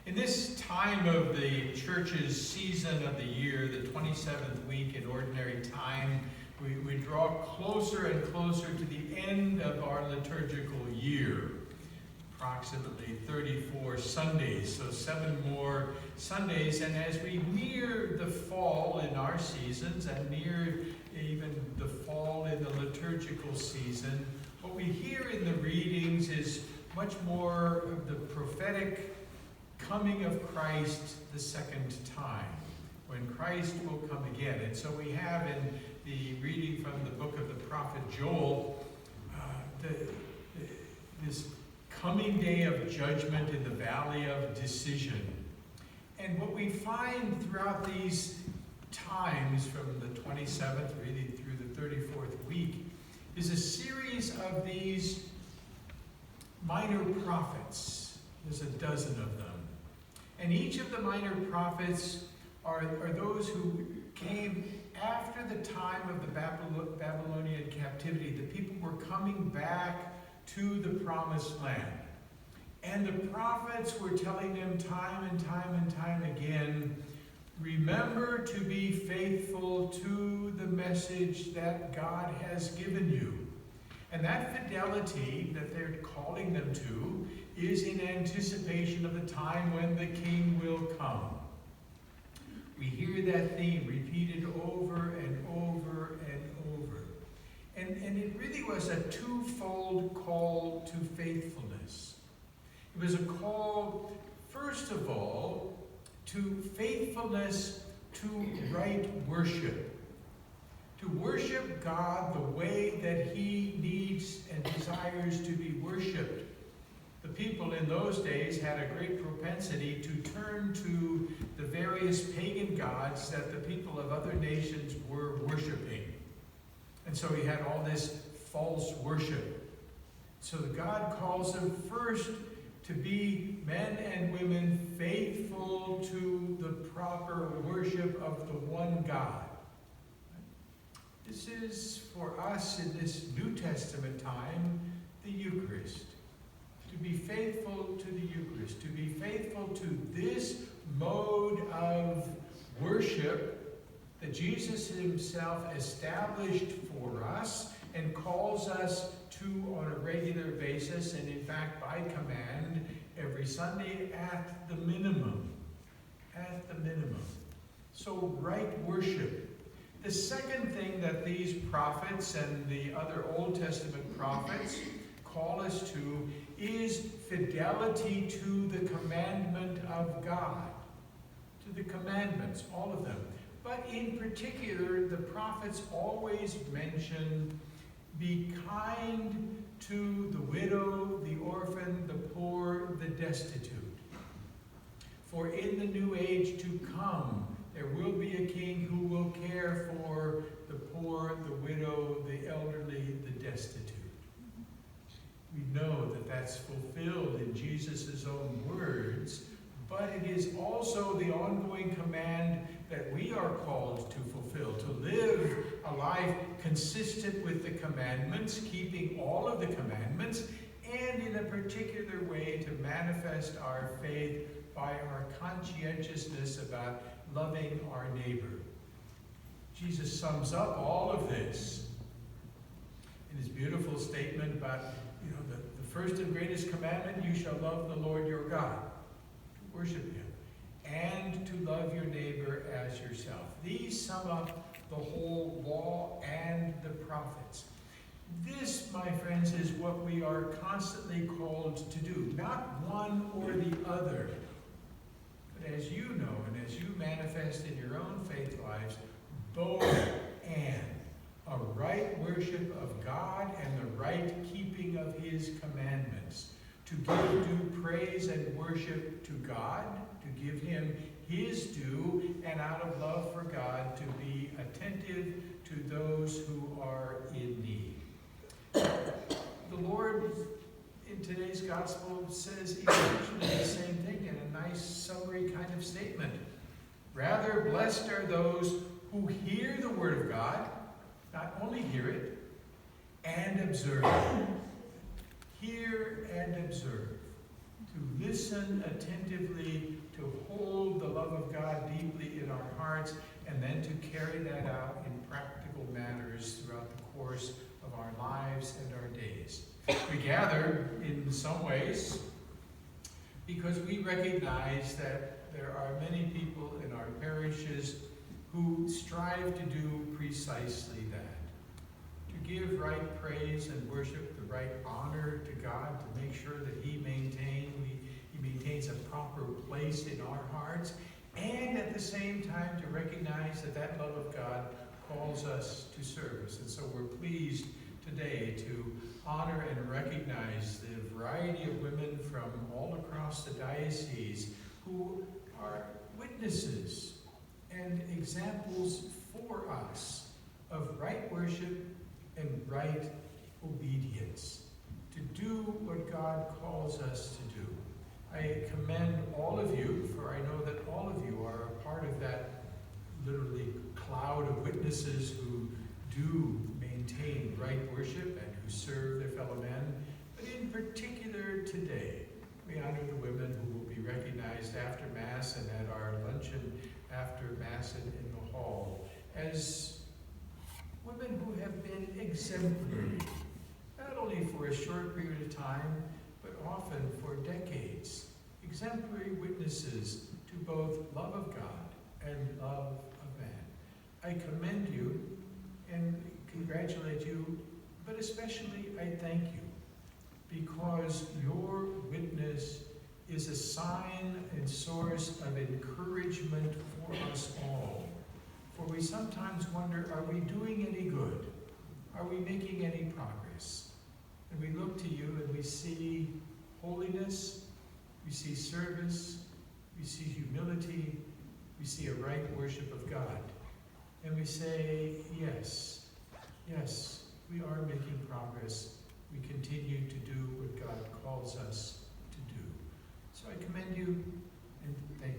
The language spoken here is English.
In this time of the church's season of the year, the 27th week in ordinary time, we draw closer and closer to the end of our liturgical year. Approximately 34 Sundays, so 7 more Sundays. And as we near the fall in our seasons and near even the fall in the liturgical season, what we hear in the readings is much more of the prophetic coming of Christ the second time, when Christ will come again. And so we have in the reading from the book of the prophet Joel, this coming day of judgment in the valley of decision. And what we find throughout these times from the 27th really through the 34th week is a series of these minor prophets. There's a dozen of them. And each of the minor prophets are those who came after the time of the Babylonian captivity. The people were coming back to the promised land. And the prophets were telling them time and time and time again, remember to be faithful to the message that God has given you. And that fidelity that they're calling them to is in anticipation of the time when the King will come. We hear that theme repeated over and over and over. And it really was a twofold call to faithfulness. It was a call, first of all, to faithfulness to right worship. To worship God the way that He needs and desires to be worshipped. The people in those days had a great propensity to turn to the various pagan gods that the people of other nations were worshiping. And so he had all this false worship. So God calls them first to be men and women faithful to the proper worship of the one God. This is for us in this New Testament time, the Eucharist. To be faithful to the Eucharist, to be faithful to this mode of worship that Jesus himself established for us and calls us to on a regular basis, and in fact by command every Sunday at the minimum. At the minimum. So right worship. The second thing that these prophets and the other Old Testament prophets call us to is fidelity to the commandment of God. To the commandments, all of them. But in particular, the prophets always mention, be kind to the widow, the orphan, the poor, the destitute. For in the new age to come, there will be a king who will care for the poor, the widow, the elderly, the destitute. We know that that's fulfilled in Jesus' own words, but it is also the ongoing command that we are called to fulfill, to live a life consistent with the commandments, keeping all of the commandments, and in a particular way to manifest our faith by our conscientiousness about loving our neighbor. Jesus sums up all of this in his beautiful statement about, the first and greatest commandment, you shall love the Lord your God, to worship him, and to love your neighbor as yourself. These sum up the whole law and the prophets. This, my friends, is what we are constantly called to do, not one or the other. But as you know, and as you manifest in your own faith lives, both and. A right worship of God and the right keeping of his commandments. To give due praise and worship to God, to give him his due, and out of love for God, to be attentive to those who are in need. The Lord in today's gospel says essentially the same thing in a nice summary kind of statement. Rather, blessed are those who hear the word of God, not only hear it, and observe it. Hear and observe. to listen attentively, to hold the love of God deeply in our hearts, and then to carry that out in practical matters throughout the course of our lives and our days. We gather in some ways because we recognize that there are many people in our parishes who strive to do precisely that. To give right praise and worship, the right honor to God, to make sure that He maintains a proper place in our hearts, and at the same time to recognize that that love of God calls us to service. And so we're pleased today to honor and recognize the variety of women from all across the diocese who are witnesses and examples for us of right worship and right obedience, to do what God calls us to do. I commend all of you, for I know that all of you are a part of that literally cloud of witnesses who do maintain right worship and who serve their fellow men. But in particular today, we honor the women who will be recognized after Mass and at our luncheon after Mass in the hall as women who have been exemplary, not only for a short period of time, but often for decades. Exemplary witnesses to both love of God and love of man. I commend you and congratulate you, but especially I thank you, because your witness is a sign and source of encouragement for us all. For we sometimes wonder, are we doing any good? Are we making any progress? And we look to you and we see holiness, we see service, we see humility, we see a right worship of God. And we say, yes, yes, we are making progress. We continue to do what God calls us to do. So I commend you and thank